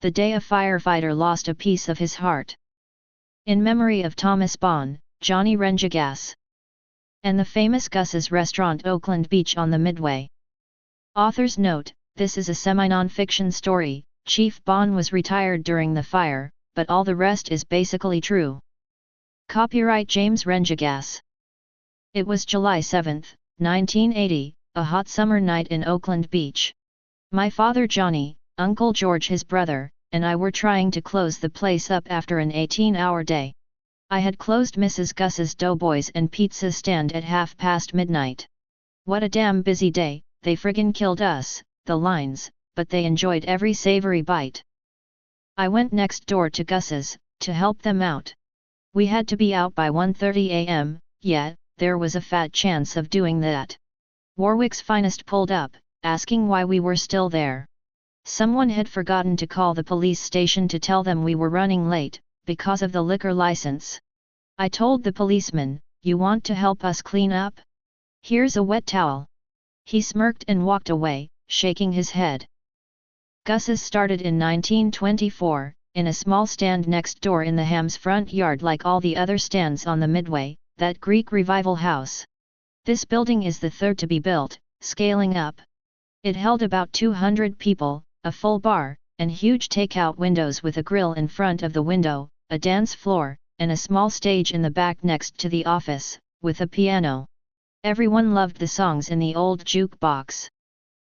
the day a firefighter lost a piece of his heart. In memory of Thomas Bonn, Johnny Rengigas, and the famous Gus's restaurant Oakland Beach on the Midway. Author's note: this is a semi-non-fiction story. Chief Bonn was retired during the fire, but all the rest is basically true. Copyright James Rengigas. It was July 7, 1980, a hot summer night in Oakland Beach. My father Johnny, Uncle George his brother, and I were trying to close the place up after an 18-hour day. I had closed Mrs. Gus's Doughboys and Pizza stand at midnight. What a damn busy day, they friggin' killed us, the lines, but they enjoyed every savory bite. I went next door to Gus's, to help them out. We had to be out by 1:30 a.m., yet, there was a fat chance of doing that. Warwick's finest pulled up, asking why we were still there. Someone had forgotten to call the police station to tell them we were running late, because of the liquor license. I told the policeman, "You want to help us clean up? Here's a wet towel." He smirked and walked away, shaking his head. Gus's started in 1924, in a small stand next door in the Ham's front yard like all the other stands on the Midway, that Greek Revival house. This building is the third to be built, scaling up. It held about 200 people, a full bar, and huge takeout windows with a grill in front of the window, a dance floor, and a small stage in the back next to the office, with a piano. Everyone loved the songs in the old jukebox.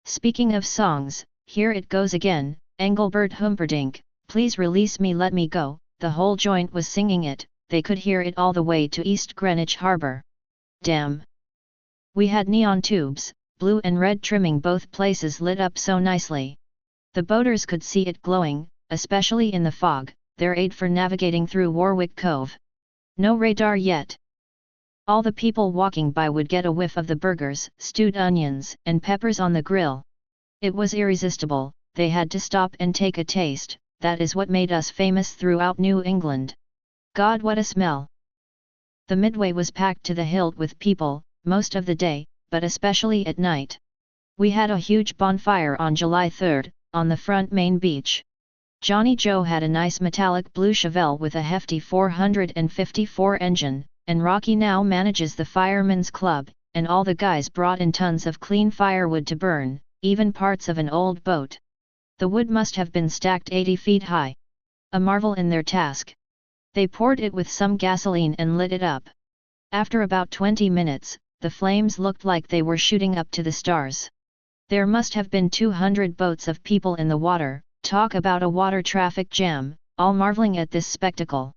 Speaking of songs, here it goes again, Engelbert Humperdinck, "Please Release Me Let Me Go." The whole joint was singing it, they could hear it all the way to East Greenwich Harbor. Damn! We had neon tubes, blue and red trimming, both places lit up so nicely. The boaters could see it glowing, especially in the fog, their aid for navigating through Warwick Cove. No radar yet. All the people walking by would get a whiff of the burgers, stewed onions, and peppers on the grill. It was irresistible, they had to stop and take a taste. That is what made us famous throughout New England. God, what a smell! The Midway was packed to the hilt with people, most of the day, but especially at night. We had a huge bonfire on July 3, on the front main beach. Johnny Joe had a nice metallic blue Chevelle with a hefty 454 engine, and Rocky now manages the Firemen's Club, and all the guys brought in tons of clean firewood to burn, even parts of an old boat. The wood must have been stacked 80 feet high. A marvel in their task. They poured it with some gasoline and lit it up. After about 20 minutes, the flames looked like they were shooting up to the stars. There must have been 200 boats of people in the water. Talk about a water traffic jam, all marveling at this spectacle.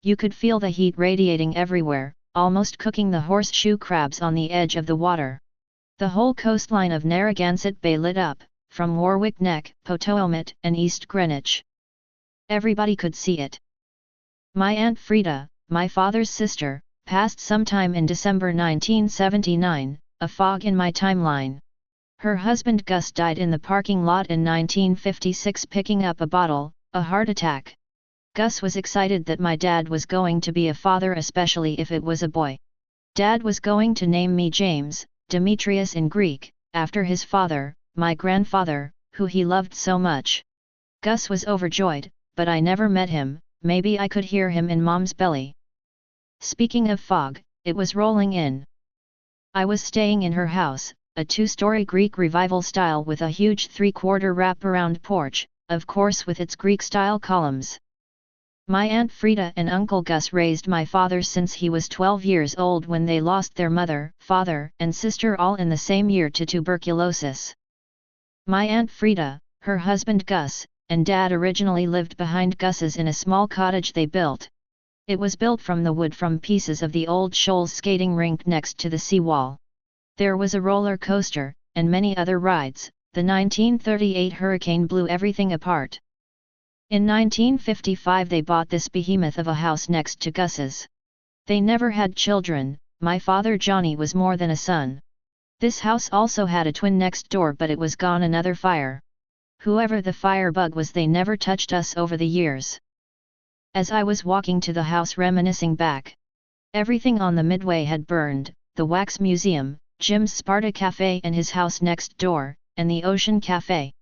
You could feel the heat radiating everywhere, almost cooking the horseshoe crabs on the edge of the water. The whole coastline of Narragansett Bay lit up, from Warwick Neck, Potomac, and East Greenwich. Everybody could see it. My Aunt Frida, my father's sister, passed sometime in December 1979, a fog in my timeline. Her husband Gus died in the parking lot in 1956 picking up a bottle, a heart attack. Gus was excited that my dad was going to be a father, especially if it was a boy. Dad was going to name me James, Demetrius in Greek, after his father, my grandfather, who he loved so much. Gus was overjoyed, but I never met him, maybe I could hear him in Mom's belly. Speaking of fog, it was rolling in. I was staying in her house, a 2-story Greek Revival style with a huge 3/4 wraparound porch, of course with its Greek-style columns. My Aunt Frida and Uncle Gus raised my father since he was 12 years old when they lost their mother, father, and sister all in the same year to tuberculosis. My Aunt Frida, her husband Gus, and Dad originally lived behind Gus's in a small cottage they built. It was built from the wood from pieces of the old Shoals skating rink next to the seawall. There was a roller coaster, and many other rides. The 1938 hurricane blew everything apart. In 1955 they bought this behemoth of a house next to Gus's. They never had children, my father Johnny was more than a son. This house also had a twin next door, but it was gone another fire. Whoever the firebug was, they never touched us over the years. As I was walking to the house reminiscing back, everything on the Midway had burned, the Wax Museum, Jim's Sparta Cafe and his house next door, and the Ocean Cafe.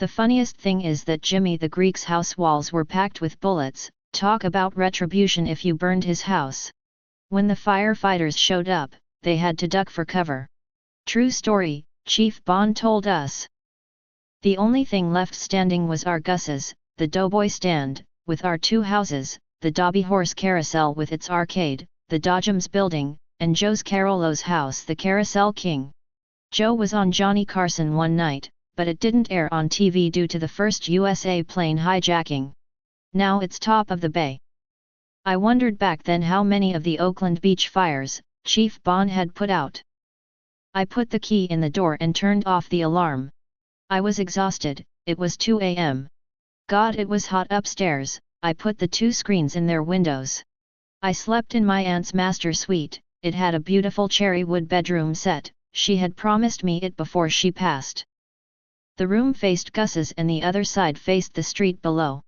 The funniest thing is that Jimmy the Greek's house walls were packed with bullets. Talk about retribution if you burned his house. When the firefighters showed up, they had to duck for cover. True story, Chief Bonn told us. The only thing left standing was our Gus's, the doughboy stand, with our 2 houses, the Dobby Horse Carousel with its arcade, the Dodgems building, and Joe's Carolo's house, the Carousel King. Joe was on Johnny Carson one night, but it didn't air on TV due to the first USA plane hijacking. Now it's top of the bay. I wondered back then how many of the Oakland beach fires Chief Bonn had put out. I put the key in the door and turned off the alarm. I was exhausted. It was 2 a.m. God, it was hot upstairs. I put the 2 screens in their windows. I slept in my aunt's master suite. It had a beautiful cherry wood bedroom set. She had promised me it before she passed. The room faced Gus's and the other side faced the street below.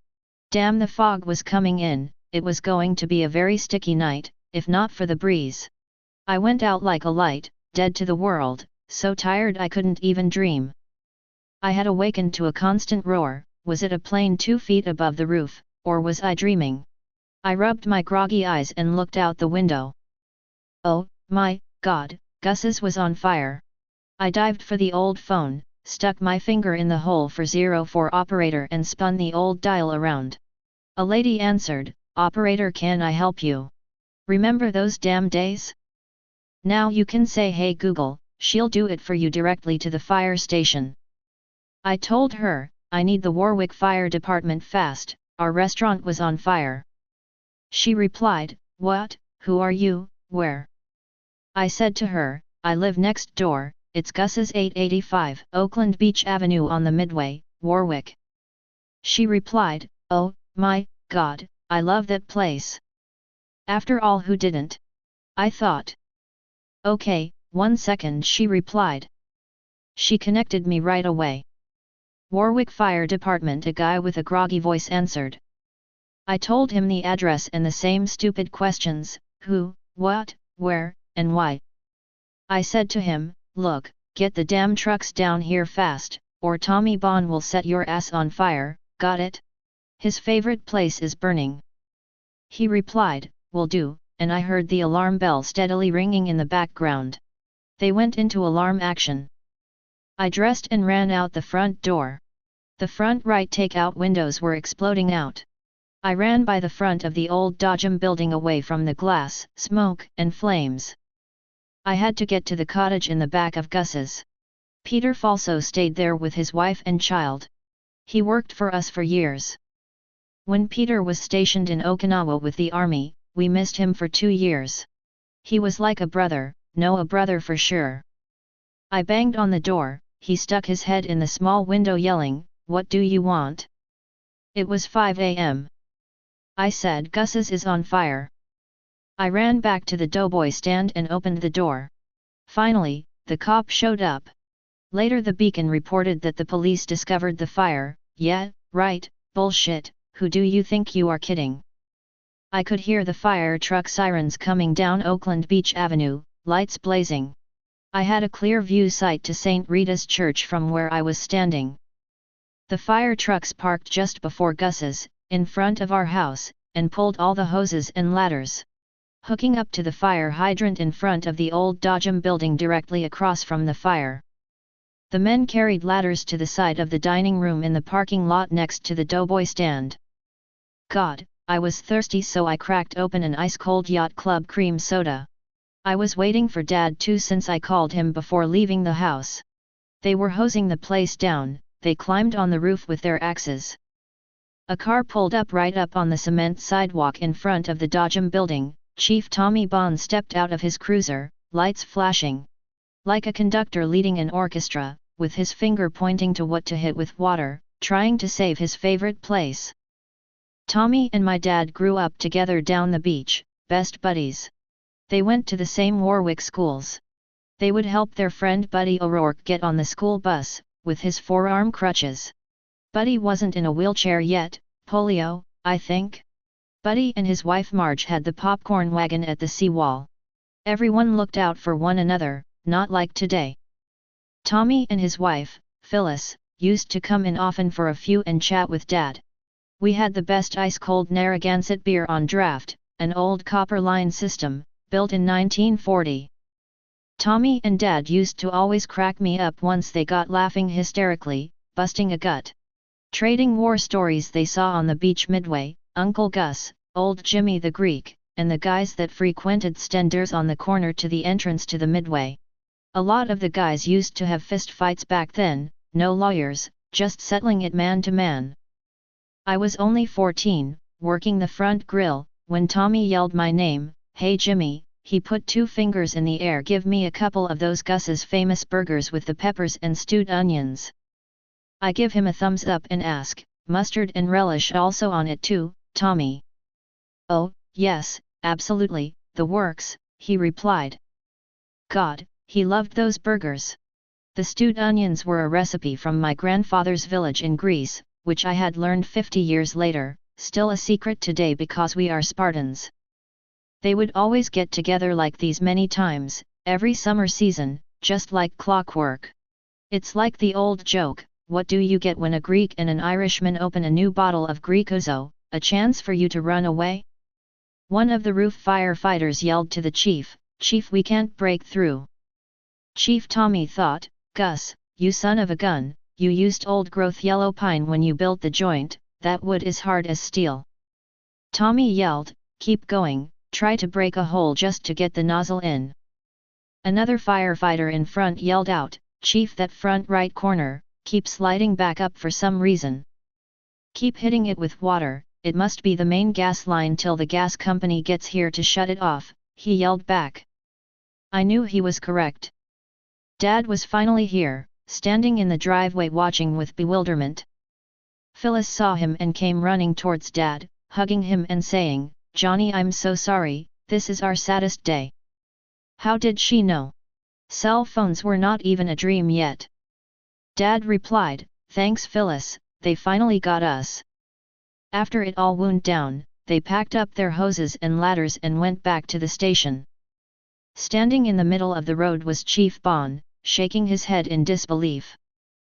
Damn, the fog was coming in. It was going to be a very sticky night, if not for the breeze. I went out like a light, dead to the world, so tired I couldn't even dream. I had awakened to a constant roar. Was it a plane 2 feet above the roof, or was I dreaming? I rubbed my groggy eyes and looked out the window. Oh, my God, Gus's was on fire. I dived for the old phone, stuck my finger in the hole for 04 operator and spun the old dial around. A lady answered. Operator, can I help you? Remember those damn days? Now you can say hey Google, she'll do it for you directly to the fire station. I told her, I need the Warwick Fire Department fast, our restaurant was on fire. She replied, what, who are you, where? I said to her, I live next door, it's Gus's 885 Oakland Beach Avenue on the Midway, Warwick. She replied, oh, my God, I love that place. After all, who didn't? I thought. Okay, 1 second, she replied. She connected me right away. Warwick Fire Department, a guy with a groggy voice answered. I told him the address and the same stupid questions, who, what, where, and why. I said to him, look, get the damn trucks down here fast, or Tommy Bonn will set your ass on fire, got it? His favorite place is burning. He replied, will do, and I heard the alarm bell steadily ringing in the background. They went into alarm action. I dressed and ran out the front door. The front right takeout windows were exploding out. I ran by the front of the old Dodgem building away from the glass, smoke, and flames. I had to get to the cottage in the back of Gus's. Peter Falso stayed there with his wife and child. He worked for us for years. When Peter was stationed in Okinawa with the army, we missed him for 2 years. He was like a brother, no, a brother for sure. I banged on the door. He stuck his head in the small window yelling, what do you want? It was 5 a.m. I said, Gus's is on fire. I ran back to the doughboy stand and opened the door. Finally, the cop showed up. Later the Beacon reported that the police discovered the fire. Yeah, right, bullshit, who do you think you are kidding? I could hear the fire truck sirens coming down Oakland Beach Avenue, lights blazing. I had a clear view sight to St. Rita's Church from where I was standing. The fire trucks parked just before Gus's, in front of our house, and pulled all the hoses and ladders. Hooking up to the fire hydrant in front of the old Dodgem building directly across from the fire. The men carried ladders to the side of the dining room in the parking lot next to the doughboy stand. God, I was thirsty, so I cracked open an ice-cold Yacht Club cream soda. I was waiting for Dad too, since I called him before leaving the house. They were hosing the place down. They climbed on the roof with their axes. A car pulled up right up on the cement sidewalk in front of the Dodgem building. Chief Tommy Bonn stepped out of his cruiser, lights flashing. Like a conductor leading an orchestra, with his finger pointing to what to hit with water, trying to save his favorite place. Tommy and my dad grew up together down the beach, best buddies. They went to the same Warwick schools. They would help their friend Buddy O'Rourke get on the school bus, with his forearm crutches. Buddy wasn't in a wheelchair yet, polio, I think. Buddy and his wife Marge had the popcorn wagon at the seawall. Everyone looked out for one another, not like today. Tommy and his wife, Phyllis, used to come in often for a few and chat with Dad. We had the best ice-cold Narragansett beer on draft, an old copper line system, built in 1940. Tommy and Dad used to always crack me up once they got laughing hysterically, busting a gut. Trading war stories they saw on the beach Midway, Uncle Gus, old Jimmy the Greek, and the guys that frequented Stender's on the corner to the entrance to the Midway. A lot of the guys used to have fist fights back then, no lawyers, just settling it man to man. I was only 14, working the front grill, when Tommy yelled my name, "Hey Jimmy," he put 2 fingers in the air. "Give me a couple of those Gus's famous burgers with the peppers and stewed onions." I give him a thumbs up and ask, "Mustard and relish also on it too, Tommy?" "Oh, yes, absolutely, the works," he replied. God, he loved those burgers. The stewed onions were a recipe from my grandfather's village in Greece, which I had learned 50 years later, still a secret today because we are Spartans. They would always get together like these many times, every summer season, just like clockwork. It's like the old joke, what do you get when a Greek and an Irishman open a new bottle of Greek ouzo, a chance for you to run away? One of the roof firefighters yelled to the chief, "Chief, we can't break through." Chief Tommy thought, "Gus, you son of a gun, you used old growth yellow pine when you built the joint, that wood is hard as steel." Tommy yelled, "Keep going, try to break a hole just to get the nozzle in." Another firefighter in front yelled out, "Chief, that front right corner, keep sliding back up for some reason. Keep hitting it with water, it must be the main gas line till the gas company gets here to shut it off," he yelled back. I knew he was correct. Dad was finally here, standing in the driveway watching with bewilderment. Phyllis saw him and came running towards Dad, hugging him and saying, "Johnny, I'm so sorry, this is our saddest day." How did she know? Cell phones were not even a dream yet. Dad replied, "Thanks Phyllis, they finally got us." After it all wound down, they packed up their hoses and ladders and went back to the station. Standing in the middle of the road was Chief Bonn, shaking his head in disbelief.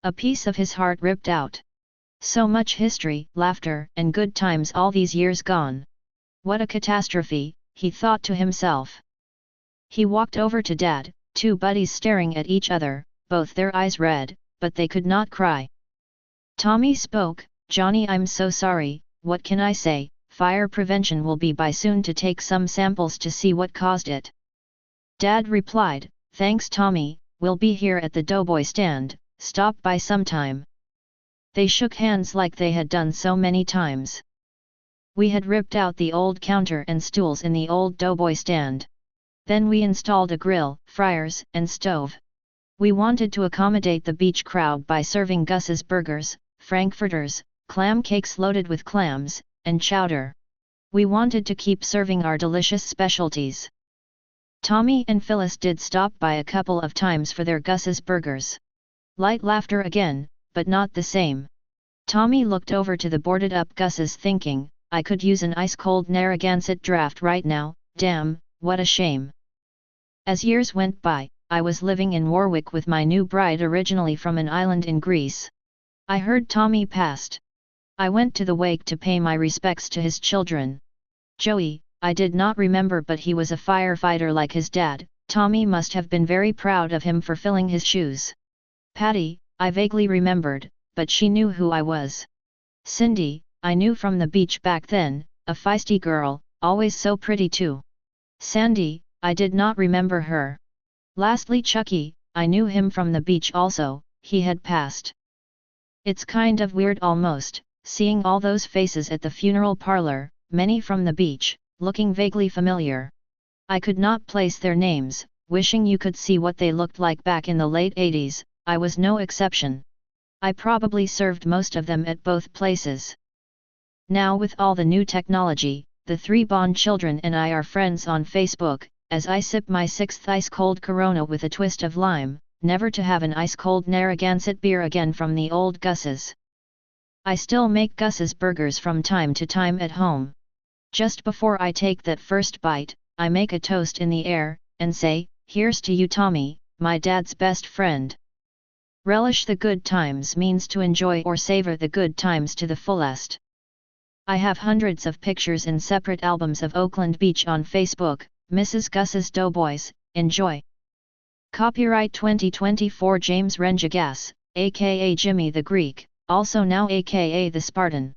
A piece of his heart ripped out. So much history, laughter, and good times all these years gone. What a catastrophe, he thought to himself. He walked over to Dad, 2 buddies staring at each other, both their eyes red, but they could not cry. Tommy spoke, "Johnny, I'm so sorry, what can I say? Fire prevention will be by soon to take some samples to see what caused it." Dad replied, "Thanks Tommy, we'll be here at the doughboy stand, stop by sometime." They shook hands like they had done so many times. We had ripped out the old counter and stools in the old doughboy stand. Then we installed a grill, fryers, and stove. We wanted to accommodate the beach crowd by serving Gus's burgers, frankfurters, clam cakes loaded with clams, and chowder. We wanted to keep serving our delicious specialties. Tommy and Phyllis did stop by a couple of times for their Gus's burgers. Light laughter again, but not the same. Tommy looked over to the boarded-up Gus's thinking, "I could use an ice-cold Narragansett draft right now, damn, what a shame." As years went by, I was living in Warwick with my new bride, originally from an island in Greece. I heard Tommy passed. I went to the wake to pay my respects to his children. Joey, I did not remember, but he was a firefighter like his dad. Tommy must have been very proud of him for filling his shoes. Patty, I vaguely remembered, but she knew who I was. Cindy, I knew from the beach back then, a feisty girl, always so pretty too. Sandy, I did not remember her. Lastly Chucky, I knew him from the beach also, he had passed. It's kind of weird almost, seeing all those faces at the funeral parlor, many from the beach, looking vaguely familiar. I could not place their names, wishing you could see what they looked like back in the late 80s, I was no exception. I probably served most of them at both places. Now with all the new technology, the 3 Bonn children and I are friends on Facebook, as I sip my 6th ice-cold Corona with a twist of lime, never to have an ice-cold Narragansett beer again from the old Gus's. I still make Gus's burgers from time to time at home. Just before I take that first bite, I make a toast in the air, and say, "Here's to you Tommy, my dad's best friend." Relish the good times means to enjoy or savor the good times to the fullest. I have hundreds of pictures in separate albums of Oakland Beach on Facebook. Mrs. Gus's Doughboys, enjoy. Copyright 2024 James Rengigas, aka Jimmy the Greek, also now aka the Spartan.